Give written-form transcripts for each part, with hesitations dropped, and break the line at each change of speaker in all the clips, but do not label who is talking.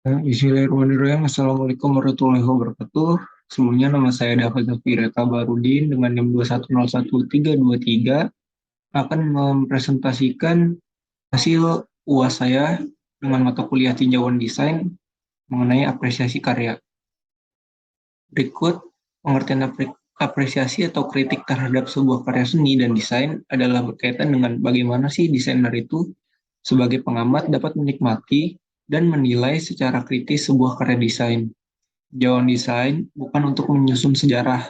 Bismillahirrahmanirrahim. Assalamualaikum warahmatullahi wabarakatuh. Sebelumnya nama saya David Zafira Kabarudin dengan NIM 2101323 akan mempresentasikan hasil UAS saya dengan mata kuliah tinjauan desain mengenai apresiasi karya. Berikut pengertian apresiasi atau kritik terhadap sebuah karya seni dan desain adalah berkaitan dengan bagaimana sih desainer itu sebagai pengamat dapat menikmati dan menilai secara kritis sebuah karya desain. Tinjauan desain bukan untuk menyusun sejarah,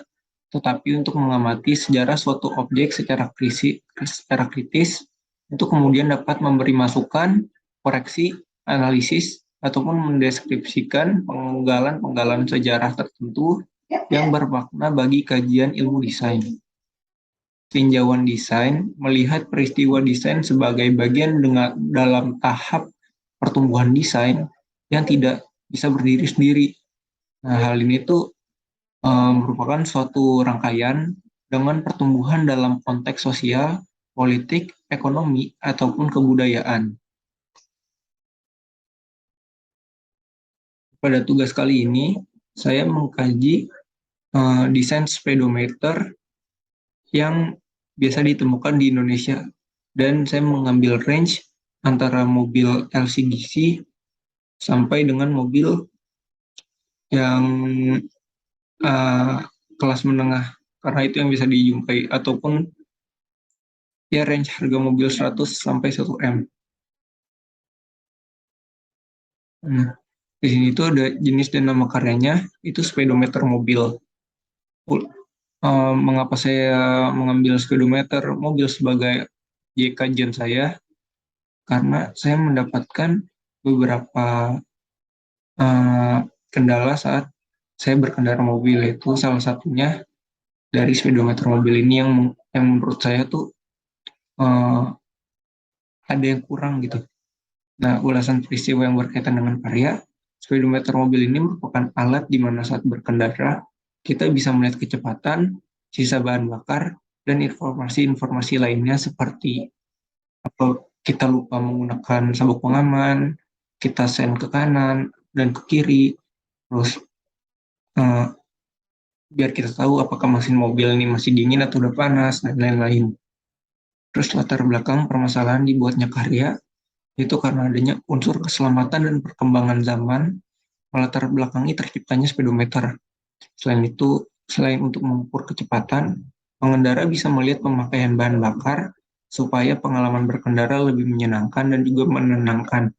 tetapi untuk mengamati sejarah suatu objek secara kritis untuk kemudian dapat memberi masukan, koreksi, analisis, ataupun mendeskripsikan penggalan-penggalan sejarah tertentu yang bermakna bagi kajian ilmu desain. Tinjauan desain melihat peristiwa desain sebagai bagian dalam tahap pertumbuhan desain yang tidak bisa berdiri sendiri. Nah, hal ini tuh merupakan suatu rangkaian dengan pertumbuhan dalam konteks sosial, politik, ekonomi, ataupun kebudayaan. Pada tugas kali ini, saya mengkaji desain speedometer yang biasa ditemukan di Indonesia. Dan saya mengambil range antara mobil LCGC sampai dengan mobil yang kelas menengah, karena itu yang bisa dijumpai, ataupun ya range harga mobil 100 sampai 1 M. Nah, di sini tuh ada jenis dan nama karyanya, itu speedometer mobil. Mengapa saya mengambil speedometer mobil sebagai kajian saya? Karena saya mendapatkan beberapa kendala saat saya berkendara mobil, itu salah satunya dari speedometer mobil ini yang menurut saya tuh ada yang kurang gitu. Nah, ulasan peristiwa yang berkaitan dengan karya, speedometer mobil ini merupakan alat di mana saat berkendara, kita bisa melihat kecepatan, sisa bahan bakar, dan informasi-informasi lainnya seperti apa kita lupa menggunakan sabuk pengaman, kita sen ke kanan dan ke kiri, terus eh, biar kita tahu apakah mesin mobil ini masih dingin atau udah panas, dan lain-lain. Terus latar belakang permasalahan dibuatnya karya, itu karena adanya unsur keselamatan dan perkembangan zaman melatar belakangi terciptanya speedometer. Selain itu, selain untuk mengukur kecepatan, pengendara bisa melihat pemakaian bahan bakar supaya pengalaman berkendara lebih menyenangkan dan juga menenangkan.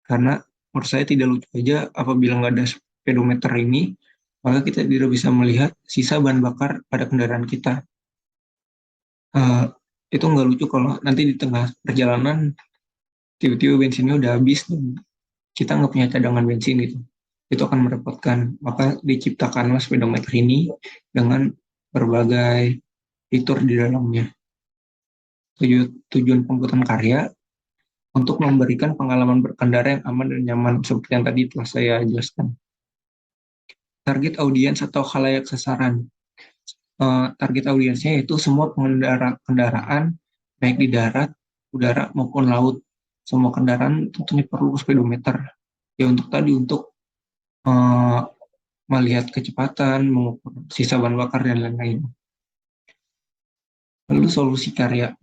Karena menurut saya tidak lucu aja apabila nggak ada speedometer ini, maka kita tidak bisa melihat sisa bahan bakar pada kendaraan kita. Uh, itu nggak lucu kalau nanti di tengah perjalanan tiba-tiba bensinnya udah habis dan kita nggak punya cadangan bensin gitu. Itu akan merepotkan. Maka diciptakanlah speedometer ini dengan berbagai fitur di dalamnya. Tujuan pembuatan karya untuk memberikan pengalaman berkendara yang aman dan nyaman seperti yang tadi telah saya jelaskan. Target audiens atau khalayak sasaran. Target audiensnya yaitu semua pengendara kendaraan baik di darat, udara maupun laut. Semua kendaraan tentunya perlu speedometer. Ya untuk uh, melihat kecepatan, mengukur sisa bahan bakar dan lain-lain. Lalu solusi karya.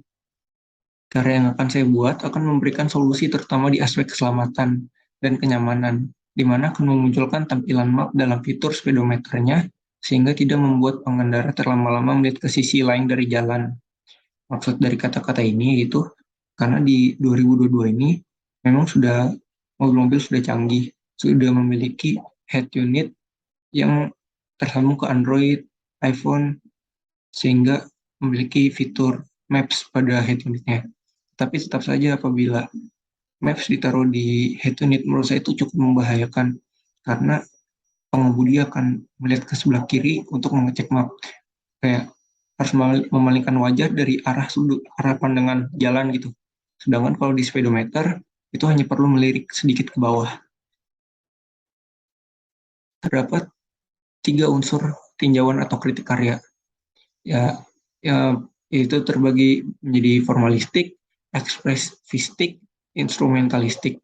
Karya yang akan saya buat akan memberikan solusi terutama di aspek keselamatan dan kenyamanan, di mana akan memunculkan tampilan map dalam fitur speedometernya sehingga tidak membuat pengendara terlama-lama melihat ke sisi lain dari jalan. Maksud dari kata-kata ini itu karena di 2022 ini memang sudah mobil-mobil sudah canggih, sudah memiliki head unit yang tersambung ke Android, iPhone, sehingga memiliki fitur Maps pada head unitnya. Tapi tetap saja apabila Maps ditaruh di head unit, menurut saya itu cukup membahayakan karena pengemudi akan melihat ke sebelah kiri untuk mengecek map. Kayak harus memalingkan wajah dari arah pandangan jalan gitu. Sedangkan kalau di speedometer itu hanya perlu melirik sedikit ke bawah. Terdapat 3 unsur tinjauan atau kritik karya. Ya, itu terbagi menjadi formalistik, ekspresifistik, instrumentalistik.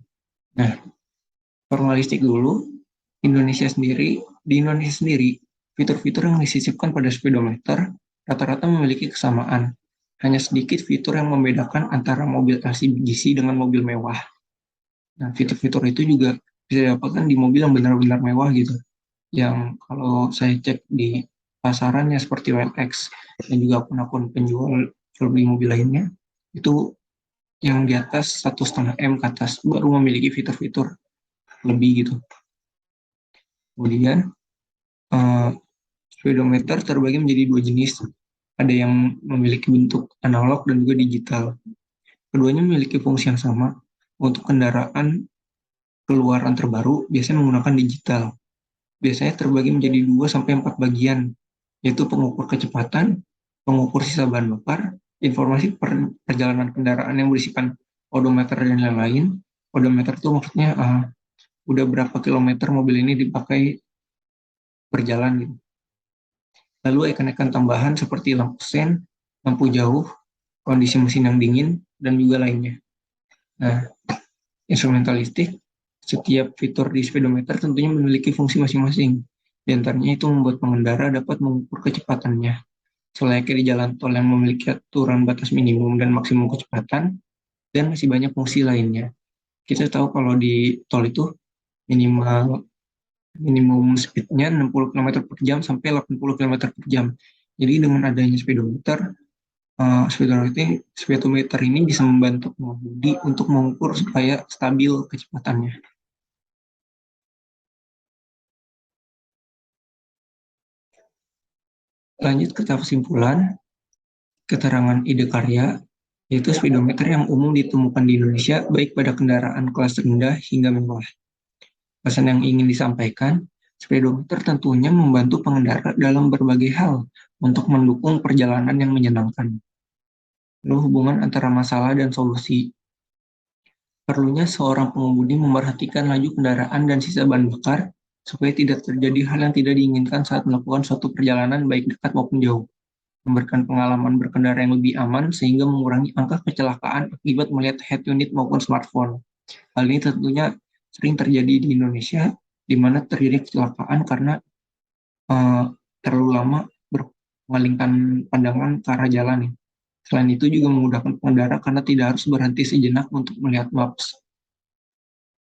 Nah, Formalistik dulu, di Indonesia sendiri, fitur-fitur yang disisipkan pada speedometer rata-rata memiliki kesamaan. Hanya sedikit fitur yang membedakan antara mobil LCGC dengan mobil mewah. Nah, fitur-fitur itu juga bisa didapatkan di mobil yang benar-benar mewah gitu. Yang kalau saya cek di pasarannya seperti OLX dan juga akun-akun penjual jual beli mobil lainnya, itu yang di atas 1,5 M ke atas baru memiliki fitur-fitur lebih gitu. Kemudian eh, speedometer terbagi menjadi dua jenis. Ada yang memiliki bentuk analog dan juga digital. Keduanya memiliki fungsi yang sama. Untuk kendaraan keluaran terbaru biasanya menggunakan digital. Biasanya terbagi menjadi 2 sampai 4 bagian, yaitu pengukur kecepatan, pengukur sisa bahan bakar, informasi perjalanan kendaraan yang berisikan odometer dan lain-lain. Odometer itu maksudnya udah berapa kilometer mobil ini dipakai berjalan gitu. Lalu ikon-ikon tambahan seperti lampu sen, lampu jauh, kondisi mesin yang dingin, dan juga lainnya. Nah, instrumentalistik, setiap fitur di speedometer tentunya memiliki fungsi masing-masing. Di antaranya itu membuat pengendara dapat mengukur kecepatannya. Selayaknya di jalan tol yang memiliki aturan batas minimum dan maksimum kecepatan, dan masih banyak fungsi lainnya. Kita tahu kalau di tol itu minimal minimum speednya 60 km per jam sampai 80 km per jam. Jadi dengan adanya speedometer ini bisa membantu pengemudi untuk mengukur supaya stabil kecepatannya. Lanjut ke tahap kesimpulan, keterangan ide karya, yaitu speedometer yang umum ditemukan di Indonesia baik pada kendaraan kelas rendah hingga mewah. Pesan yang ingin disampaikan, speedometer tentunya membantu pengendara dalam berbagai hal untuk mendukung perjalanan yang menyenangkan. Lalu hubungan antara masalah dan solusi. Perlunya seorang pengemudi memperhatikan laju kendaraan dan sisa bahan bakar supaya tidak terjadi hal yang tidak diinginkan saat melakukan suatu perjalanan baik dekat maupun jauh. Memberikan pengalaman berkendara yang lebih aman sehingga mengurangi angka kecelakaan akibat melihat head unit maupun smartphone. Hal ini tentunya sering terjadi di Indonesia, di mana terjadi kecelakaan karena terlalu lama mengalingkan pandangan ke arah jalan. Selain itu juga memudahkan pengendara karena tidak harus berhenti sejenak untuk melihat maps.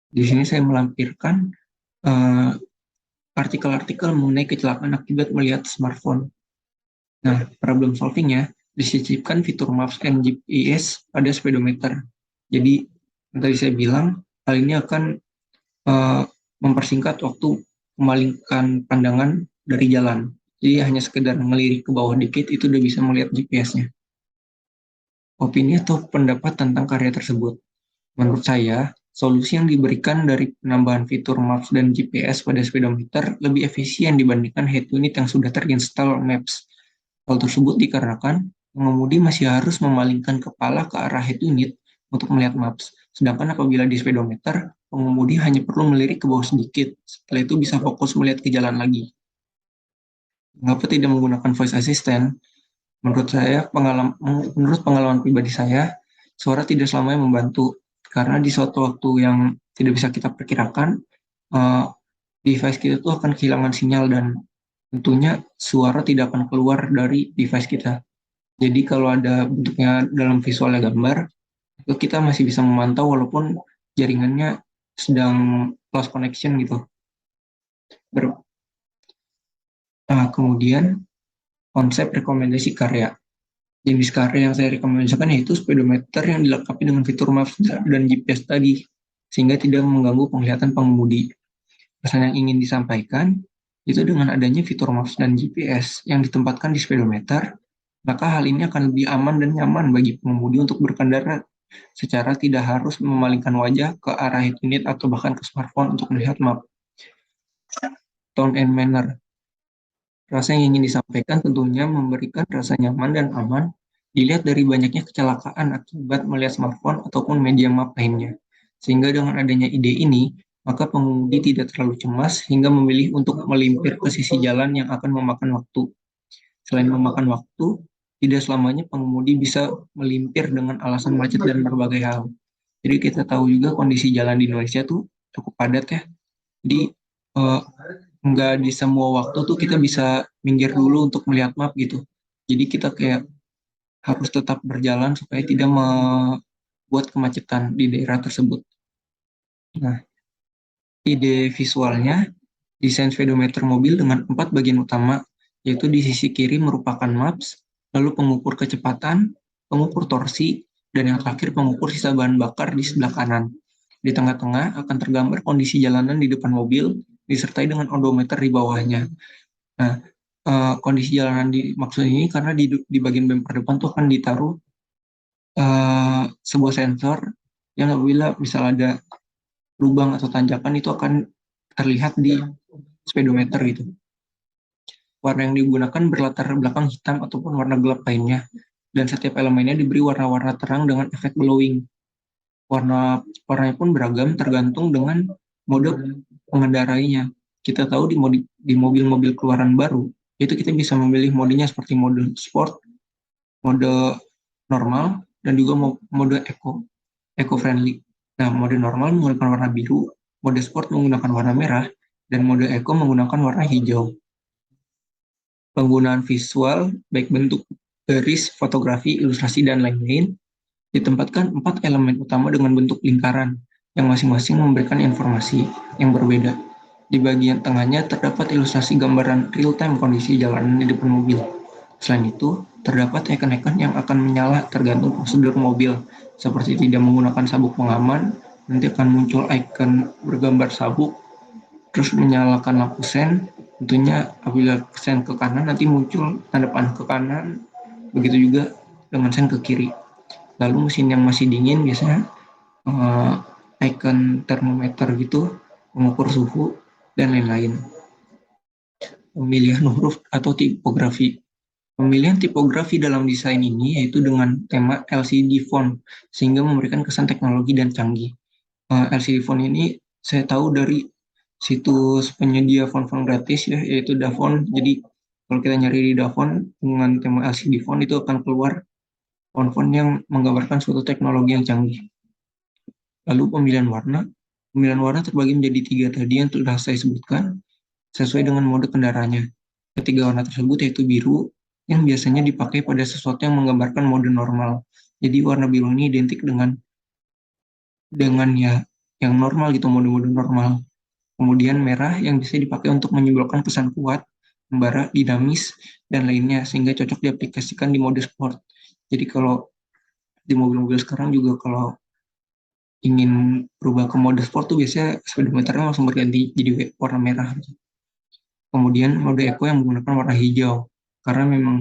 Di sini saya melampirkan artikel-artikel mengenai kecelakaan akibat melihat smartphone. Nah, problem solvingnya disisipkan fitur Maps and GPS pada speedometer. Jadi, yang tadi saya bilang, hal ini akan mempersingkat waktu memalingkan pandangan dari jalan. Jadi hanya sekedar ngelirik ke bawah dikit itu udah bisa melihat GPS-nya. Opini atau pendapat tentang karya tersebut. Menurut saya, solusi yang diberikan dari penambahan fitur Maps dan GPS pada speedometer lebih efisien dibandingkan head unit yang sudah terinstall Maps. Hal tersebut dikarenakan pengemudi masih harus memalingkan kepala ke arah head unit untuk melihat maps. Sedangkan apabila di speedometer, pengemudi hanya perlu melirik ke bawah sedikit. Setelah itu bisa fokus melihat ke jalan lagi. Mengapa tidak menggunakan voice assistant? Menurut pengalaman pribadi saya, suara tidak selamanya membantu. Karena di suatu waktu yang tidak bisa kita perkirakan, device kita itu akan kehilangan sinyal dan tentunya suara tidak akan keluar dari device kita. Jadi kalau ada bentuknya dalam visualnya gambar, itu kita masih bisa memantau walaupun jaringannya sedang lost connection gitu. Kemudian konsep rekomendasi karya. Jenis karya yang saya rekomendasikan yaitu speedometer yang dilengkapi dengan fitur Maps dan GPS tadi, sehingga tidak mengganggu penglihatan pengemudi. Pesan yang ingin disampaikan, itu dengan adanya fitur Maps dan GPS yang ditempatkan di speedometer, maka hal ini akan lebih aman dan nyaman bagi pengemudi untuk berkendara secara tidak harus memalingkan wajah ke arah head unit atau bahkan ke smartphone untuk melihat map. Tone and manner. Rasa yang ingin disampaikan tentunya memberikan rasa nyaman dan aman dilihat dari banyaknya kecelakaan akibat melihat smartphone ataupun media map lainnya. Sehingga dengan adanya ide ini, maka pengemudi tidak terlalu cemas hingga memilih untuk melimpir ke sisi jalan yang akan memakan waktu. Selain memakan waktu, tidak selamanya pengemudi bisa melimpir dengan alasan macet dan berbagai hal. Jadi kita tahu juga kondisi jalan di Indonesia tuh cukup padat ya. Jadi eh, nggak di semua waktu tuh kita bisa minggir dulu untuk melihat map gitu. Jadi kita kayak harus tetap berjalan supaya tidak membuat kemacetan di daerah tersebut. Nah, ide visualnya, desain speedometer mobil dengan 4 bagian utama, yaitu di sisi kiri merupakan maps, lalu pengukur kecepatan, pengukur torsi, dan yang terakhir pengukur sisa bahan bakar di sebelah kanan. Di tengah-tengah akan tergambar kondisi jalanan di depan mobil, disertai dengan odometer di bawahnya. Nah, kondisi jalanan di maksud ini karena di bagian bumper depan tuh akan ditaruh sebuah sensor yang apabila misal ada lubang atau tanjakan itu akan terlihat di speedometer gitu. Warna yang digunakan berlatar belakang hitam ataupun warna gelap lainnya, dan setiap elemennya diberi warna-warna terang dengan efek glowing. Warnanya pun beragam tergantung dengan mode pengendarainya. Kita tahu di mobil-mobil keluaran baru, itu kita bisa memilih modenya seperti mode sport, mode normal, dan juga mode eco-friendly. Nah, mode normal menggunakan warna biru, mode sport menggunakan warna merah, dan mode eco menggunakan warna hijau. Penggunaan visual, baik bentuk garis, fotografi, ilustrasi, dan lain-lain, ditempatkan 4 elemen utama dengan bentuk lingkaran, yang masing-masing memberikan informasi yang berbeda. Di bagian tengahnya terdapat ilustrasi gambaran real-time kondisi jalanan di depan mobil. Selain itu, terdapat icon-icon yang akan menyala tergantung prosedur mobil, seperti tidak menggunakan sabuk pengaman, nanti akan muncul icon bergambar sabuk, terus menyalakan lampu sen, tentunya apabila sen ke kanan nanti muncul tanda panah ke kanan, begitu juga dengan sen ke kiri. Lalu mesin yang masih dingin biasanya icon termometer gitu, mengukur suhu, dan lain-lain. Pemilihan huruf atau tipografi. Pemilihan tipografi dalam desain ini yaitu dengan tema LCD font, sehingga memberikan kesan teknologi dan canggih. LCD font ini saya tahu dari situs penyedia font-font gratis ya, yaitu Dafont. Jadi kalau kita nyari di Dafont dengan tema LCD font itu akan keluar font-font yang menggambarkan suatu teknologi yang canggih. Lalu pemilihan warna terbagi menjadi 3 tadi yang telah saya sebutkan sesuai dengan mode kendaraannya. Ketiga warna tersebut yaitu biru, yang biasanya dipakai pada sesuatu yang menggambarkan mode normal. Jadi warna biru ini identik dengan ya yang normal gitu, mode-mode normal. Kemudian merah yang bisa dipakai untuk menyimbolkan pesan kuat, membara, dinamis, dan lainnya, sehingga cocok diaplikasikan di mode sport. Jadi kalau di mobil-mobil sekarang juga kalau ingin berubah ke mode sport tuh biasanya speedometernya langsung berganti jadi warna merah. Kemudian mode eco yang menggunakan warna hijau, karena memang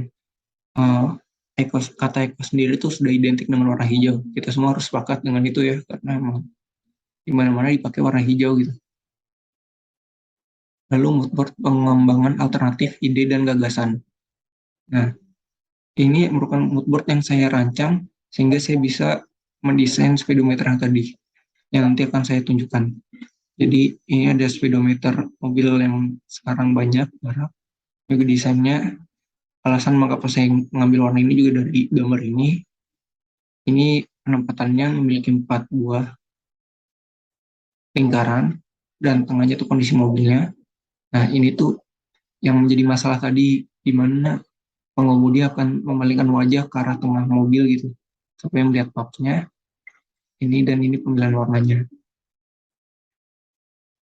kata eco sendiri tuh sudah identik dengan warna hijau. Kita semua harus sepakat dengan itu ya, karena memang di mana-mana dipakai warna hijau gitu. Lalu moodboard pengembangan alternatif ide dan gagasan. Nah, ini merupakan moodboard yang saya rancang sehingga saya bisa mendesain speedometer yang tadi, yang nanti akan saya tunjukkan. Jadi ini ada speedometer mobil yang sekarang banyak, juga desainnya. Alasan mengapa saya mengambil warna ini juga dari gambar ini. Ini penempatannya memiliki 4 buah lingkaran dan tengahnya itu kondisi mobilnya. Nah, ini tuh yang menjadi masalah tadi, di mana pengemudi akan memalingkan wajah ke arah tengah mobil gitu, supaya melihat mapnya. Ini dan ini pemilihan warnanya.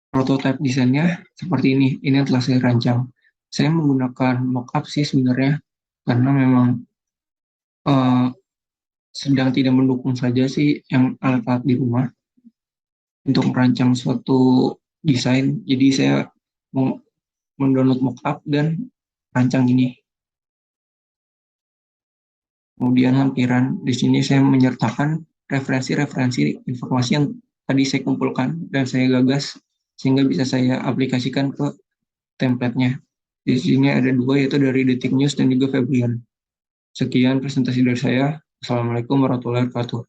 Prototype desainnya seperti ini yang telah saya rancang. Saya menggunakan mockup sih sebenarnya, karena memang sedang tidak mendukung saja sih yang alat-alat di rumah untuk merancang suatu desain. Jadi saya mau mendownload mockup dan rancang ini. Kemudian lampiran, di sini saya menyertakan referensi-referensi informasi yang tadi saya kumpulkan dan saya gagas sehingga bisa saya aplikasikan ke template-nya. Di sini ada 2, yaitu dari Detik News dan juga Febrian. Sekian presentasi dari saya. Assalamualaikum warahmatullahi wabarakatuh.